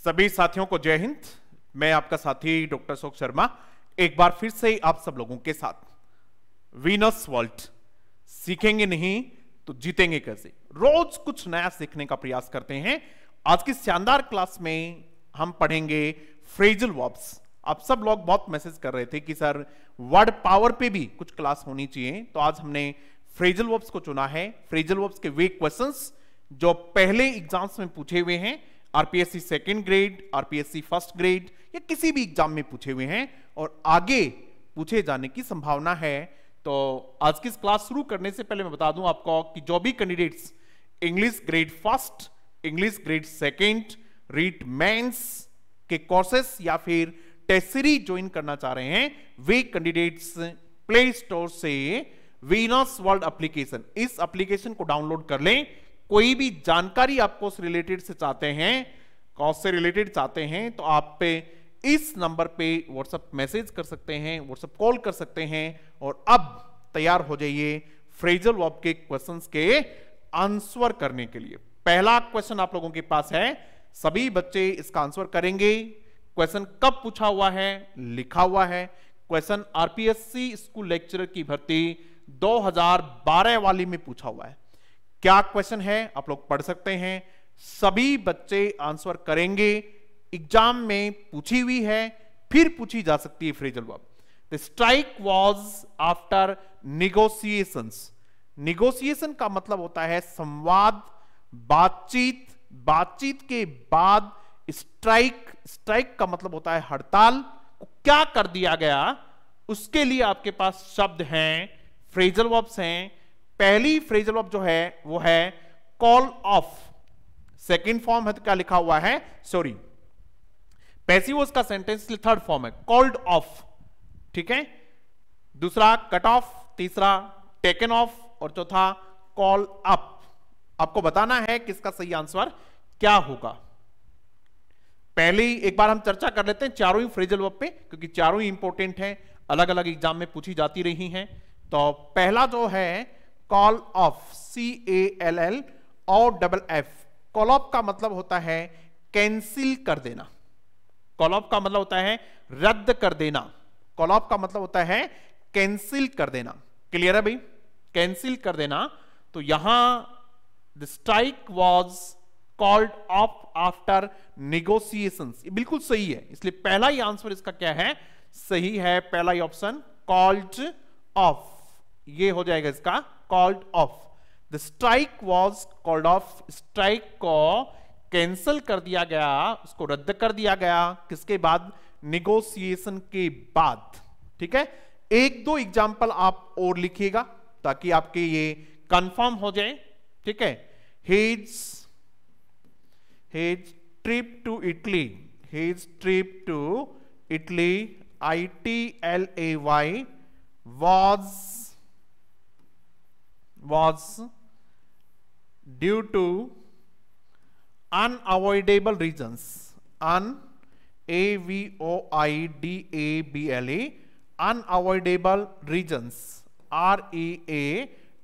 सभी साथियों को जय हिंद। मैं आपका साथी डॉक्टर अशोक शर्मा एक बार फिर से आप सब लोगों के साथ वीनस वर्ल्ड सीखेंगे नहीं तो जीतेंगे कैसे, रोज कुछ नया सीखने का प्रयास करते हैं। आज की शानदार क्लास में हम पढ़ेंगे फ्रेजल वर्ब्स। आप सब लोग बहुत मैसेज कर रहे थे कि सर वर्ड पावर पे भी कुछ क्लास होनी चाहिए, तो आज हमने फ्रेजल वर्ब्स को चुना है। फ्रेजल वर्ब्स के वे क्वेश्चंस जो पहले एग्जाम्स में पूछे हुए हैं, RPSC second grade, RPSC first grade या किसी भी एग्जाम में पूछे हुए हैं और आगे पूछे जाने की संभावना है। तो आज की क्लास शुरू करने से पहले मैं बता दूं आपको कि जो भी candidates English grade first, English grade second, रीड मेंस के कोर्सेस या फिर टेस्ट सीरीज ज्वाइन करना चाह रहे हैं, वे कैंडिडेट्स प्ले स्टोर से वीनस वर्ल्ड एप्लीकेशन, इस एप्लीकेशन को डाउनलोड कर लें। कोई भी जानकारी आपको उस रिलेटेड से चाहते हैं, कॉस्ट से रिलेटेड चाहते हैं, तो आप पे इस नंबर पे व्हाट्सएप मैसेज कर सकते हैं, व्हाट्सएप कॉल कर सकते हैं और अब तैयार हो जाइए फ्रेजल वर्ब के क्वेश्चंस के आंसर करने के लिए। पहला क्वेश्चन आप लोगों के पास है, सभी बच्चे इसका आंसर करेंगे। क्वेश्चन कब पूछा हुआ है, लिखा हुआ है। क्वेश्चन आरपीएससी स्कूल लेक्चरर की भर्ती 2012 वाली में पूछा हुआ है। क्या क्वेश्चन है आप लोग पढ़ सकते हैं, सभी बच्चे आंसर करेंगे। एग्जाम में पूछी हुई है, फिर पूछी जा सकती है phrasal verb. The strike was after negotiations. Negotiation का मतलब होता है संवाद, बातचीत, बातचीत के बाद स्ट्राइक, स्ट्राइक का मतलब होता है हड़ताल। क्या कर दिया गया, उसके लिए आपके पास शब्द हैं, फ्रेजल वर्ब्स हैं। पहली फ्रेजल वर्ब जो है वो है कॉल ऑफ। सेकंड फॉर्म है तो क्या लिखा हुआ है, सॉरी पैसिव वॉइस का सेंटेंस थर्ड फॉर्म है कॉल्ड ऑफ, ठीक है। दूसरा कट ऑफ, तीसरा टेकन ऑफ और चौथा कॉल अप। आपको बताना है कि इसका सही आंसर क्या होगा। पहले एक बार हम चर्चा कर लेते हैं चारों ही फ्रेजल वर्ब पे, क्योंकि चारों ही इंपॉर्टेंट हैं, अलग अलग एग्जाम में पूछी जाती रही हैं। तो पहला जो है call of, CALL call of का मतलब होता है कैंसिल कर देना। कॉल ऑफ का मतलब होता है रद्द कर देना। कॉल ऑफ का मतलब होता है कैंसिल कर देना। क्लियर है भाई, कैंसिल कर देना। तो यहां the strike was called of after negotiations, ये बिल्कुल सही है। इसलिए पहला ही आंसर इसका क्या है, सही है, पहला ही ऑप्शन कॉल्ड ऑफ, ये हो जाएगा इसका called off. The strike was called of, strike को कैंसिल कर दिया गया, उसको रद्द कर दिया गया, किसके बाद, निगोशिएशन के बाद। ठीक है, एक दो एग्जाम्पल आप और लिखिएगा ताकि आपके ये कंफर्म हो जाए। ठीक है, his trip to Italy, his trip to Italy, ITLAY was due to unavoidable reasons, unavoidable, unavoidable reasons,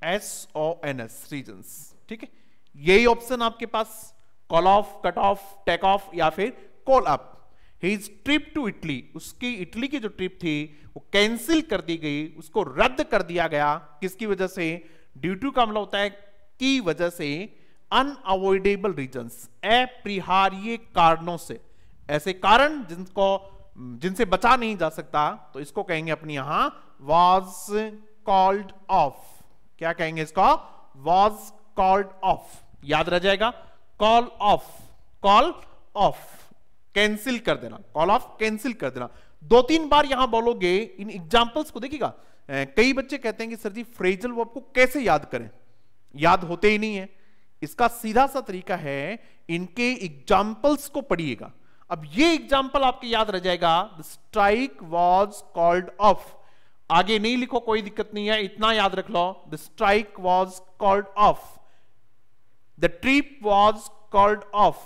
REASONS, reasons। ठीक है, यही ऑप्शन आपके पास, call off, cut off, take off या फिर call up. His trip to Italy, उसकी Italy की जो ट्रिप थी वो कैंसिल कर दी गई, उसको रद्द कर दिया गया, किसकी वजह से, ड्यू टू का मतलब होता है की वजह से, अनअवॉइडेबल रीजंस, अपरिहार्य कारणों से, ऐसे कारण जिनसे बचा नहीं जा सकता, तो इसको कहेंगे अपनी यहां वाज कॉल्ड ऑफ। क्या कहेंगे इसको, वाज कॉल्ड ऑफ, याद रह जाएगा, call of, call of cancel कर देना, कॉल ऑफ कैंसिल कर देना। दो तीन बार यहां बोलोगे, इन एग्जांपल्स को देखिएगा। कई बच्चे कहते हैं कि सर जी फ्रेजल वर्ब को कैसे याद करें, याद होते ही नहीं है। इसका सीधा सा तरीका है, इनके एग्जांपल्स को पढ़िएगा। अब ये एग्जांपल आपके याद रह जाएगा, the strike was called of, आगे नहीं लिखो कोई दिक्कत नहीं है, इतना याद रख लो, the strike was called off, the trip was called off.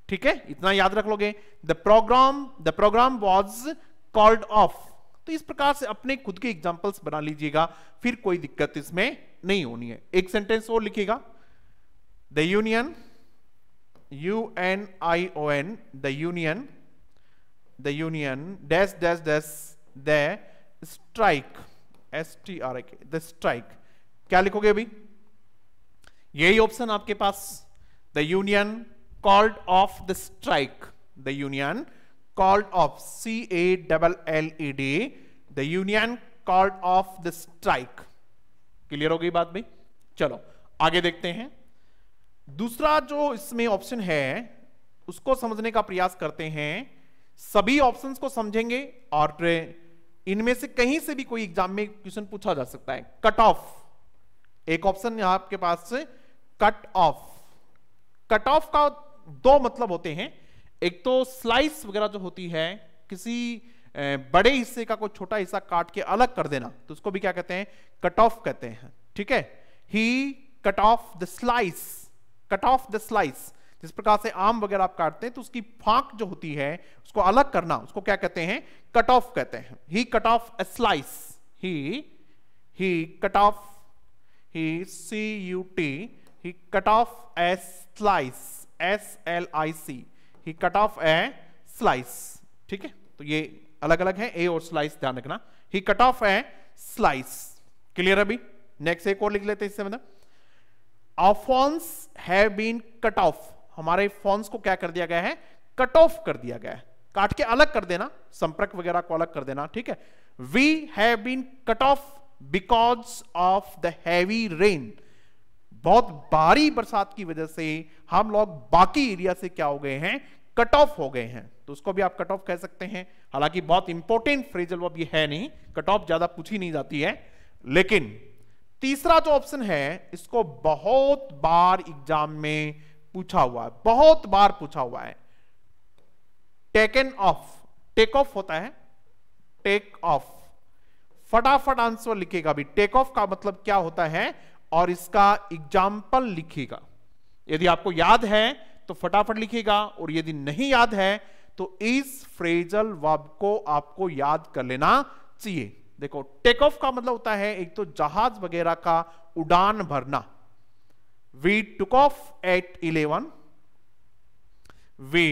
ठीक है, इतना याद रख लोगे। The program was called off. तो इस प्रकार से अपने खुद के एग्जांपल्स बना लीजिएगा, फिर कोई दिक्कत इसमें नहीं होनी है। एक सेंटेंस और लिखिएगा, the union UNION, the union dash dash dash the strike, STRIK, the strike. क्या लिखोगे अभी? यही ऑप्शन आपके पास, the union called off the strike, the union called off, CALLED, the union called off the strike. Clear हो गई बात भाई? चलो आगे देखते हैं. दूसरा जो इसमें ऑप्शन है उसको समझने का प्रयास करते हैं. सभी ऑप्शंस को समझेंगे और इनमें से कहीं से भी कोई एग्जाम में क्वेश्चन पूछा जा सकता है. कट ऑफ, एक ऑप्शन यहां आपके पास से कट ऑफ. कट ऑफ का दो मतलब होते हैं. एक तो स्लाइस वगैरह जो होती है, किसी बड़े हिस्से का कोई छोटा हिस्सा काट के अलग कर देना, तो उसको भी क्या कहते हैं? कट ऑफ कहते हैं. ठीक है, he cut off the slice, cut off the slice. जिस प्रकार से आम वगैरह आप काटते हैं तो उसकी फांक जो होती है उसको अलग करना, उसको क्या कहते हैं? कट ऑफ कहते हैं. He cut off a slice, he cut off, he CUT, he cut off a slice, SLIC, he cut off a slice. ठीक है, तो ये अलग अलग है, ए और स्लाइस ध्यान रखना. he cut off a slice. Clear अभी? नेक्स्ट एक और लिख लेते हैं इससे मतलब, our phones have been cut off. हमारे फोन्स को क्या कर दिया गया है? कट ऑफ कर दिया गया है. काट के अलग कर देना, संपर्क वगैरह को अलग कर देना. ठीक है, we have been cut off because of the heavy rain. बहुत भारी बरसात की वजह से हम लोग बाकी एरिया से क्या हो गए हैं? कट ऑफ हो गए हैं. तो उसको भी आप कट ऑफ कह सकते हैं. हालांकि बहुत इंपॉर्टेंट फ्रेजल वर्ब ये है नहीं, कट ऑफ ज्यादा पूछी नहीं जाती है. लेकिन तीसरा जो ऑप्शन है इसको बहुत बार एग्जाम में पूछा हुआ है, बहुत बार पूछा हुआ है. टेकन ऑफ, टेक ऑफ होता है, टेक ऑफ. फटाफट आंसर लिखेगा भी. टेक ऑफ का मतलब क्या होता है और इसका एग्जाम्पल लिखिएगा. यदि आपको याद है तो फटाफट लिखिएगा, और यदि नहीं याद है तो इस फ्रेजल वर्ब को आपको याद कर लेना चाहिए. देखो, टेक ऑफ का मतलब होता है एक तो जहाज वगैरह का उड़ान भरना. We took off at 11, we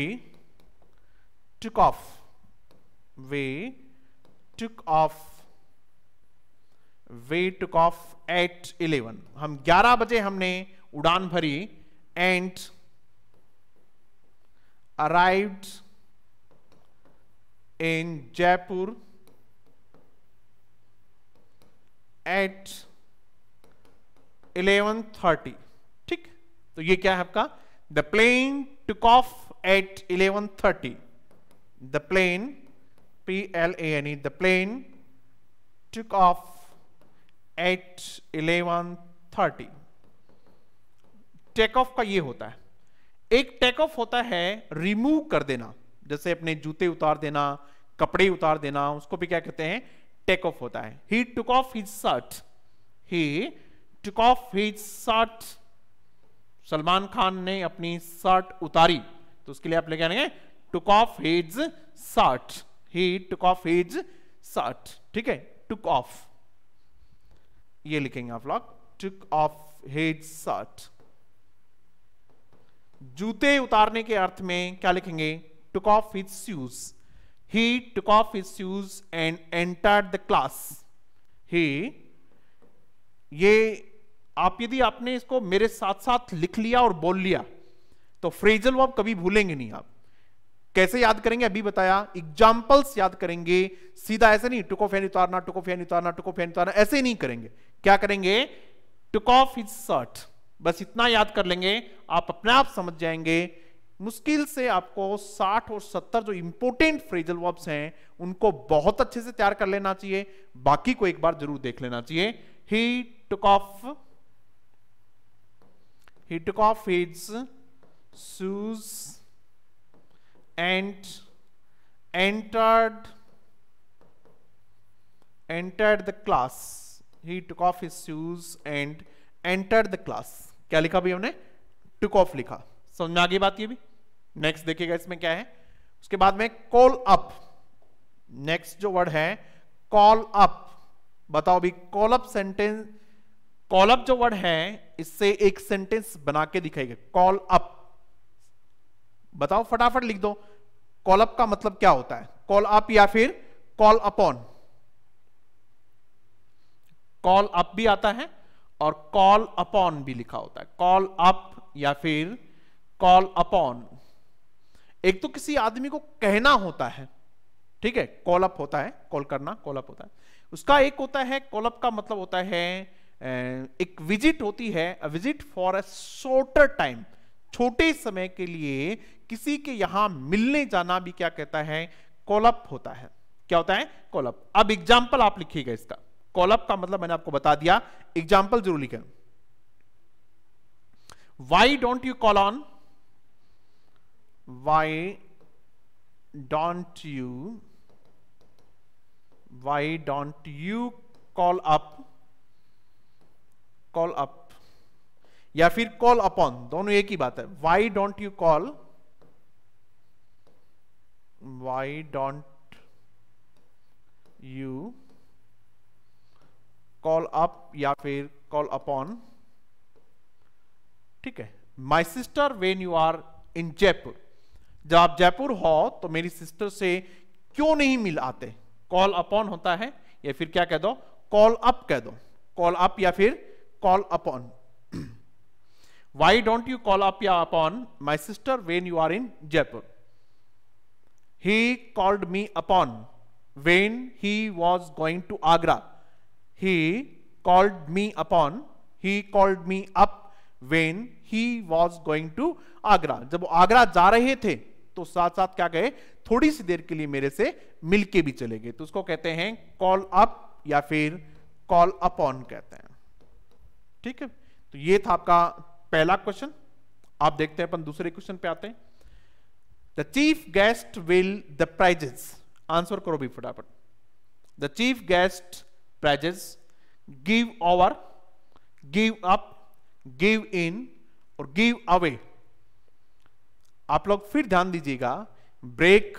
took off, we took off, we took off at 11. हम 11 बजे हमने उड़ान भरी. And arrived in Jaipur at 11:30. ठीक, तो ये क्या है आपका? The plane took off at 11:30. The plane, PLANE, the plane took off at 11:30. Take off का ये होता है. एक टेक ऑफ होता है रिमूव कर देना, जैसे अपने जूते उतार देना, कपड़े उतार देना, उसको भी क्या कहते हैं? टेक ऑफ होता है. He took off his shirt, he took off his shirt. Salman Khan ने अपनी शर्ट उतारी, तो उसके लिए आप लेके आएंगे टुक off his shirt. He took off his shirt. ठीक है, टुक ऑफ ये लिखेंगे आप लोग, टुक ऑफ हिज शर्ट. जूते उतारने के अर्थ में क्या लिखेंगे? Took off his shoes. He took off his shoes and entered the class. He, ये आप यदि आपने इसको मेरे साथ साथ लिख लिया और बोल लिया तो फ्रेजल वर्ब कभी भूलेंगे नहीं आप. कैसे याद करेंगे अभी बताया, एग्जाम्पल्स याद करेंगे. सीधा ऐसे नहीं टुक ऑफ एन उतारना, टुक ऑफ एन उतारना, टुक ऑफ एन उतारना, ऐसे नहीं करेंगे. क्या करेंगे? टुक ऑफ हिज शर्ट. बस इतना याद कर लेंगे, आप अपने आप समझ जाएंगे. मुश्किल से आपको 60 और 70 जो इंपोर्टेंट फ्रेजल वर्ब्स हैं उनको बहुत अच्छे से तैयार कर लेना चाहिए. बाकी को एक बार जरूर देख लेना चाहिए. He took off his shoes and entered the class. He took off his shoes and entered the class. क्या लिखा भी हमने? took off लिखा. समझ में आ गई बात? ये भी नेक्स्ट देखिएगा इसमें क्या है. उसके बाद में call up. नेक्स्ट जो वर्ड है call up. बताओ भी call up sentence, call up जो वर्ड है इससे एक सेंटेंस बना के दिखाएगा. call up, बताओ फटाफट लिख दो, कॉल अप का मतलब क्या होता है? कॉल अप या फिर कॉल अपॉन? कॉल अप भी आता है और कॉल अपॉन भी लिखा होता है, कॉल अप या फिर कॉल अपॉन। एक तो किसी आदमी को कहना होता है, ठीक है, कॉल अप होता है, कॉल करना, कॉल अप होता है उसका। एक होता है कॉल अप का मतलब होता है एक विजिट होती है, a visit for a shorter time, छोटे समय के लिए किसी के यहां मिलने जाना भी क्या कहता है? कॉल अप होता है। क्या होता है? Call up. अब एग्जाम्पल आप लिखिएगा इसका, कॉल अप का मतलब मैंने आपको बता दिया, एग्जाम्पल जरूर लिखें। Why don't you call on, why don't you call up, call up या फिर कॉल अपॉन, दोनों एक ही बात है। Why don't you call up या फिर कॉल अपॉन, ठीक है। My sister when you are in Jaipur, जब आप जयपुर हो तो मेरी सिस्टर से क्यों नहीं मिल आते? कॉल अपॉन होता है, या फिर क्या कह दो? कॉल अप कह दो, कॉल अप या फिर call upon. Why don't you call up या upon my sister when you are in Jaipur? He called me upon when he was going to Agra. He called me upon, he called me up when he was going to Agra. जब वो आगरा जा रहे थे तो साथ साथ क्या कहे? थोड़ी सी देर के लिए मेरे से मिलके भी चले गए, तो उसको कहते हैं कॉल अप या फिर कॉल अपॉन कहते हैं, ठीक है। तो ये था आपका पहला क्वेश्चन। आप देखते हैं अपन दूसरे क्वेश्चन पे आते हैं। The chief guest will the prizes, answer करो भी फटाफट। The chief guest prizes give over, give up, give in और गिव अवे। आप लोग फिर ध्यान दीजिएगा, break,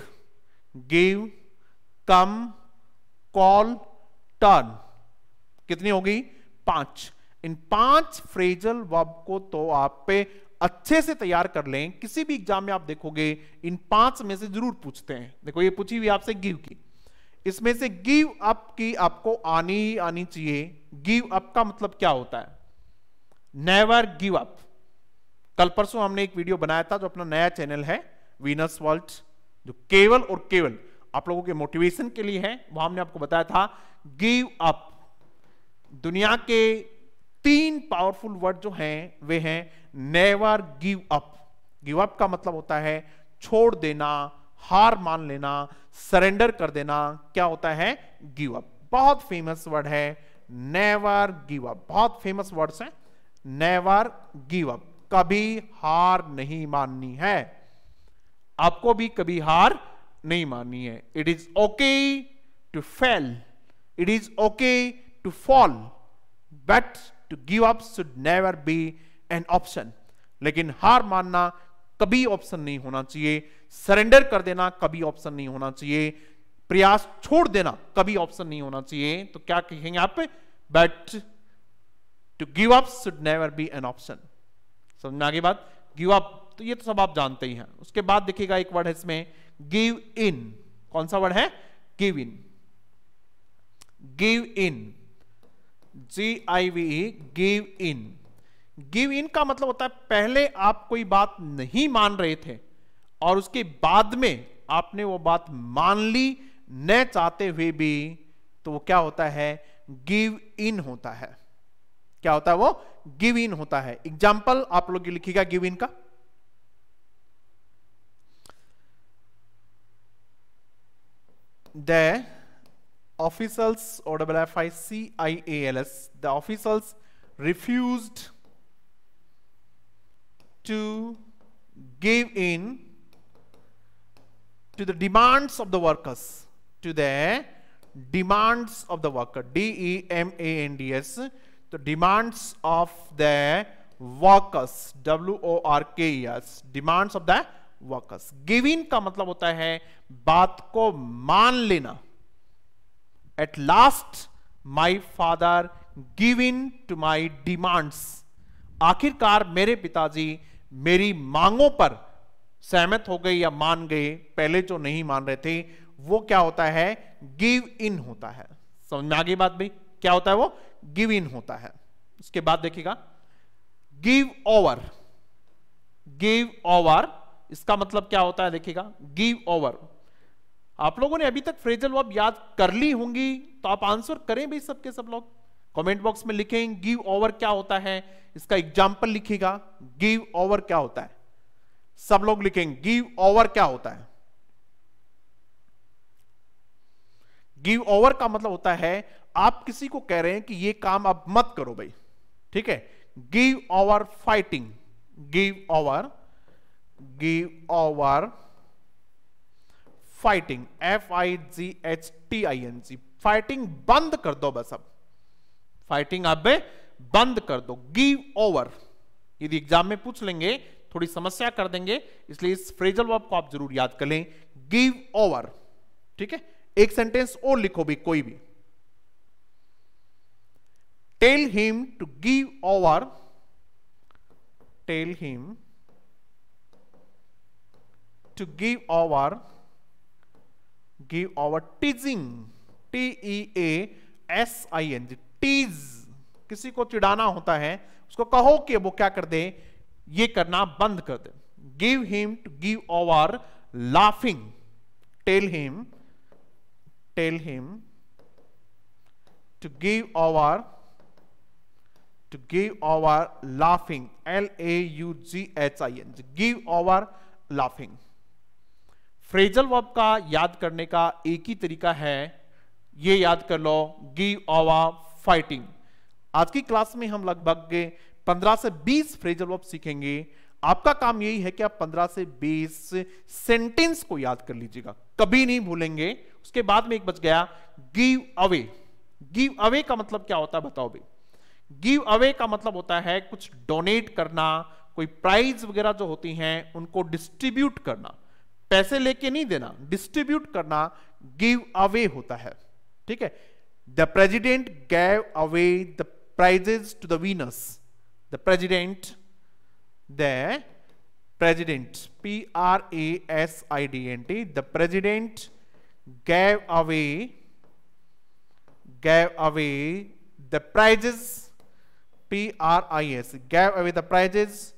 give, come, call, turn, कितनी होगी? 5। इन 5 फ्रेजल वर्ब को तो आप पे अच्छे से तैयार कर लें। किसी भी एग्जाम में आप देखोगे इन 5 में से जरूर पूछते हैं। देखो ये पूछी हुई आपसे गिव की, इसमें से गिव अप की आपको आनी चाहिए। गिव अप का मतलब क्या होता है? Never give up. कल परसों हमने एक वीडियो बनाया था, जो अपना नया चैनल है वीनस वर्ल्ड, जो केवल और केवल आप लोगों के मोटिवेशन के लिए है। वहां हमने आपको बताया था गिव अप। दुनिया के 3 पावरफुल वर्ड जो हैं वे हैं never give up. Give up का मतलब होता है छोड़ देना, हार मान लेना, सरेंडर कर देना। क्या होता है? Give up. बहुत फेमस वर्ड है नेवर गिव अप, बहुत फेमस वर्ड्स हैं। नेवर गिव अप, कभी हार नहीं माननी है, आपको भी कभी हार नहीं माननी है। It is okay to fail, it is okay to fall, but to give up should never be an option. लेकिन हार मानना कभी ऑप्शन नहीं होना चाहिए, सरेंडर कर देना कभी ऑप्शन नहीं होना चाहिए, प्रयास छोड़ देना कभी ऑप्शन नहीं होना चाहिए। तो क्या कहेंगे आप? But to give up should never be an option. समझ में आ गई बात? गिव अप तो ये तो सब आप जानते ही हैं। उसके बाद देखिएगा एक वर्ड है इसमें गिव इन। कौन सा वर्ड है? Give in. Give in, GIVE, give in. Give in का मतलब होता है पहले आप कोई बात नहीं मान रहे थे और उसके बाद में आपने वो बात मान ली न चाहते हुए भी, तो वो क्या होता है? गिव इन होता है। क्या होता है वो? गिव इन होता है। एग्जाम्पल आप लोग लिखिएगा गिव इन का। The officials, OFFICIALS, the officials refused to give in to the demands of the workers, to the demands of the worker, DEMANDS, the demands of the workers, WORKERS, demands of the workers. Give in का मतलब होता है बात को मान लेना। At last my father give in to my demands, आखिरकार मेरे पिताजी मेरी मांगों पर सहमत हो गए या मान गए, पहले जो नहीं मान रहे थे, वो क्या होता है, गिव इन होता है। समझ में आ गई बात भाई, क्या होता है वो, गिव इन होता है। उसके बाद देखिएगा गिव ओवर, गिव ओवर इसका मतलब क्या होता है, देखिएगा गिव ओवर। आप लोगों ने अभी तक फ्रेजल वर्ब याद कर ली होंगी, तो आप आंसर करें भाई सबके सब लोग, कमेंट बॉक्स में लिखें गिव ओवर क्या होता है, इसका एग्जाम्पल लिखिएगा, गिव ओवर क्या होता है, सब लोग लिखेंगे गिव ओवर क्या होता है। गिव ओवर का मतलब होता है आप किसी को कह रहे हैं कि ये काम आप मत करो भाई, ठीक है। Give over fighting, give over, give over fighting, FIGHTING, fighting बंद कर दो बस, अब फाइटिंग अब बंद कर दो, गिव ओवर। यदि एग्जाम में पूछ लेंगे थोड़ी समस्या कर देंगे, इसलिए इस फ्रेजल वर्ब को आप जरूर याद कर लें, गिव ओवर, ठीक है। एक सेंटेंस और लिखो भी, कोई भी, tell him to give over, tell him to give over, give over teasing, TEASING, tease, किसी को चिढ़ाना होता है, उसको कहो कि वो क्या कर दे, ये करना बंद कर दे। Give him to give over laughing, tell him, tell him to give over, to give over laughing, LAUGHING, give over laughing. Phrasal verb का याद करने का एक ही तरीका है, ये याद कर लो, गिव ओवर फाइटिंग। आज की क्लास में हम लगभग 15 से 20 फ्रेजल वर्ब सीखेंगे। आपका काम यही है कि आप 15 से 20 सेंटेंस को याद कर लीजिएगा, कभी नहीं भूलेंगे। उसके बाद में एक बच गया गिव अवे। गिव अवे का मतलब क्या होता है बताओ भाई। गिव अवे का मतलब होता है कुछ डोनेट करना, कोई प्राइज वगैरह जो होती हैं उनको डिस्ट्रीब्यूट करना, पैसे लेके नहीं देना, डिस्ट्रीब्यूट करना गिव अवे होता है, ठीक है। The president gave away the prizes to the winners, the president, the president, PRASIDENT, the president gave away the prizes, PRIS, gave away the prizes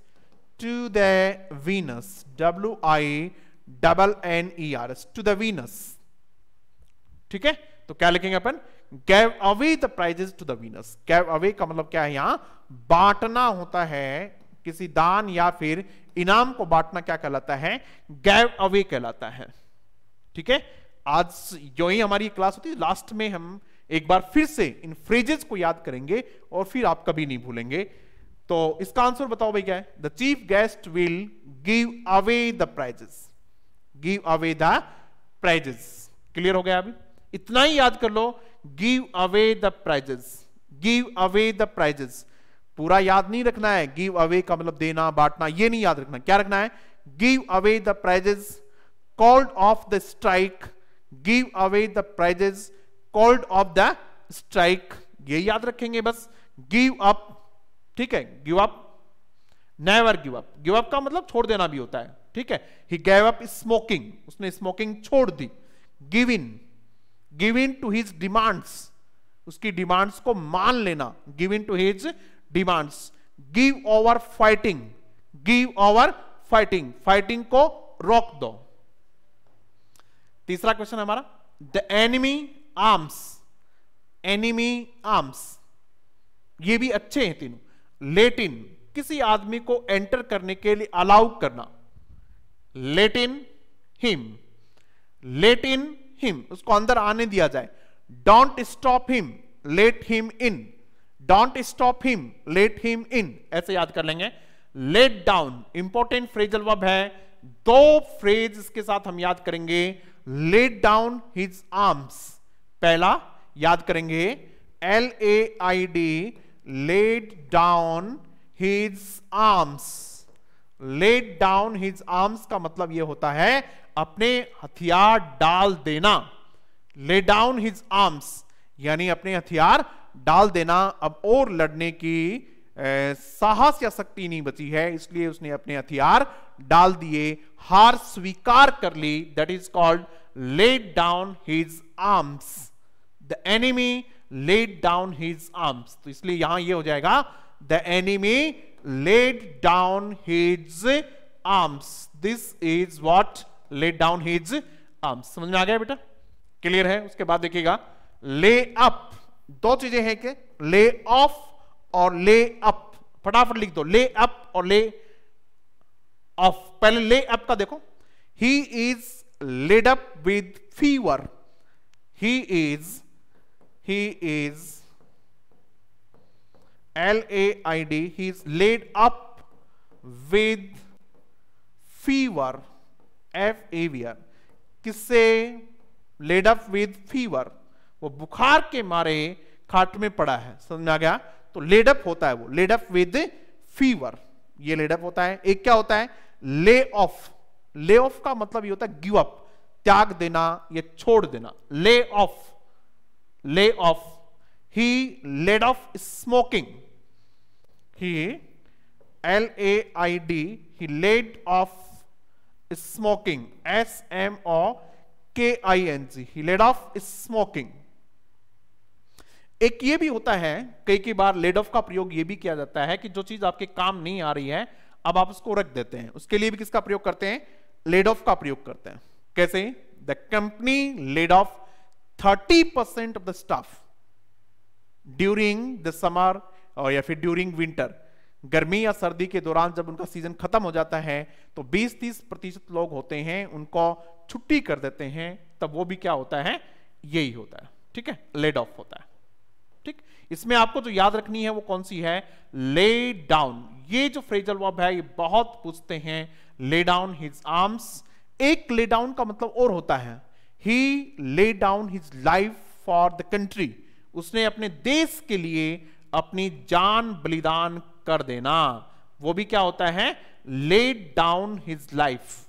to the winners, WINNERS, to the winners, ठीक है। तो क्या लिखेंगे अपन, gave away the prizes to the winners। gave away का मतलब क्या है, यहां बांटना होता है, किसी दान या फिर इनाम को बांटना क्या कहलाता है, गैव अवे कहलाता है, ठीक है। आज जो ही हमारी क्लास होती है, लास्ट में हम एक बार फिर से इन फ्रेजेस को याद करेंगे और फिर आप कभी नहीं भूलेंगे। तो इसका आंसर बताओ भाई क्या है, the chief guest will give away the prizes, give away the prizes. Clear हो गया, अभी इतना ही याद कर लो, give away the prizes, give away the prizes. पूरा याद नहीं रखना है, गिव अवे का मतलब देना, बांटना, ये नहीं याद रखना। क्या रखना है, give away the prizes called off the strike, give away the prizes called off the strike, ये याद रखेंगे बस। गिव अप, ठीक है, give up, never give up. Give up का मतलब छोड़ देना भी होता है, ठीक है। ही गैव अप स्मोकिंग, उसने स्मोकिंग छोड़ दी। Give in to his demands, उसकी डिमांड्स को मान लेना, give in to his demands. Give over fighting, give over fighting, fighting को रोक दो। तीसरा क्वेश्चन हमारा, the enemy arms, enemy arms, ये भी अच्छे हैं तीनों। लेट इन, किसी आदमी को एंटर करने के लिए अलाउ करना, let in him, let in him, उसको अंदर आने दिया जाए। Don't stop him, let him in, don't stop him, let him in, ऐसे याद कर लेंगे। Let down important phrasal verb है, दो फ्रेज इसके साथ हम याद करेंगे। लेट डाउन हिज आर्म्स, पहला याद करेंगे LAID, let down his arms. Let down his arms का मतलब यह होता है अपने हथियार डाल देना। ले डाउन हिज आर्म्स यानी अपने हथियार डाल देना, अब और लड़ने की साहस या शक्ति नहीं बची है, इसलिए उसने अपने हथियार डाल दिए, हार स्वीकार कर ली। That is called laid down his arms. The enemy laid down his arms. तो इसलिए यहां ये हो जाएगा the enemy laid down his arms. This is what laid down his arms. समझ में आ गया बेटा? क्लियर है? उसके बाद देखिएगा ले अप। दो चीजें हैं कि ले ऑफ और ले अप। फटाफट लिख दो, ले अप और ले ऑफ। पहले ले अप का देखो, he is laid up with fever. He is LAID, he is laid up with fever, FEVR। किससे laid up with fever? वो बुखार के मारे खाट में पड़ा है। समझ में आ गया? तो laid up होता है वो, laid up with fever, ये laid up होता है। एक क्या होता है? lay off। lay off का मतलब ये होता है give up, त्याग देना या छोड़ देना। lay off, lay off। he laid off smoking। he LAID, he laid off smoking, SMOKING, he laid off smoking। एक ये भी होता है, कई बार लेड ऑफ का प्रयोग ये भी किया जाता है कि जो चीज आपके काम नहीं आ रही है अब आप उसको रख देते हैं, उसके लिए भी किसका प्रयोग करते हैं? लेड ऑफ का प्रयोग करते हैं। कैसे? The company laid off 30% of the staff during the summer, और या फिर ड्यूरिंग विंटर, गर्मी या सर्दी के दौरान जब उनका सीजन खत्म हो जाता है तो 20-30% लोग होते हैं उनको छुट्टी कर देते हैं, तब वो भी क्या होता है? यही होता है। ठीक है, लेड ऑफ होता है। ठीक, इसमें आपको जो याद रखनी है वो कौन सी है? Lay down. ये जो फ्रेजल वर्ब है ये बहुत पूछते हैं। ले डाउन हिज आर्म्स। एक ले डाउन का मतलब और होता है he lay down his life for the country. उसने अपने देश के लिए अपनी जान बलिदान कर देना, वो भी क्या होता है? laid down his life,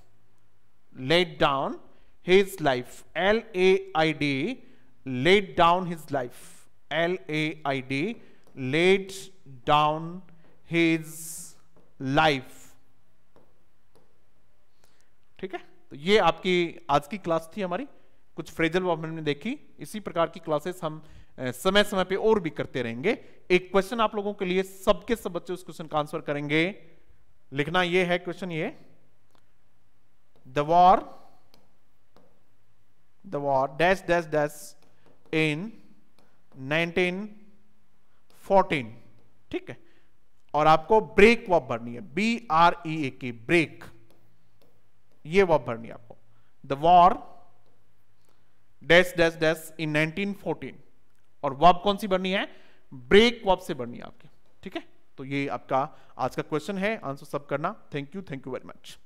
laid down his life, LAID, laid down his life, LAID, laid down his life। ठीक है, तो ये आपकी आज की क्लास थी हमारी, कुछ फ्रेजल वर्ब हमने देखी। इसी प्रकार की क्लासेस हम समय समय पे और भी करते रहेंगे। एक क्वेश्चन आप लोगों के लिए, सबके सब बच्चे उस क्वेश्चन का आंसर करेंगे। लिखना ये है क्वेश्चन, ये the war dash dash dash in 1914। ठीक है, और आपको ब्रेक वर्ब भरनी है, BREAK, ब्रेक, ये वर्ब भरनी है आपको। The war dash dash dash in 1914, और वर्ब कौन सी भरनी है? ब्रेक वर्ब से भरनी है आपकी। ठीक है, तो ये आपका आज का क्वेश्चन है, आंसर सब करना। Thank you very much.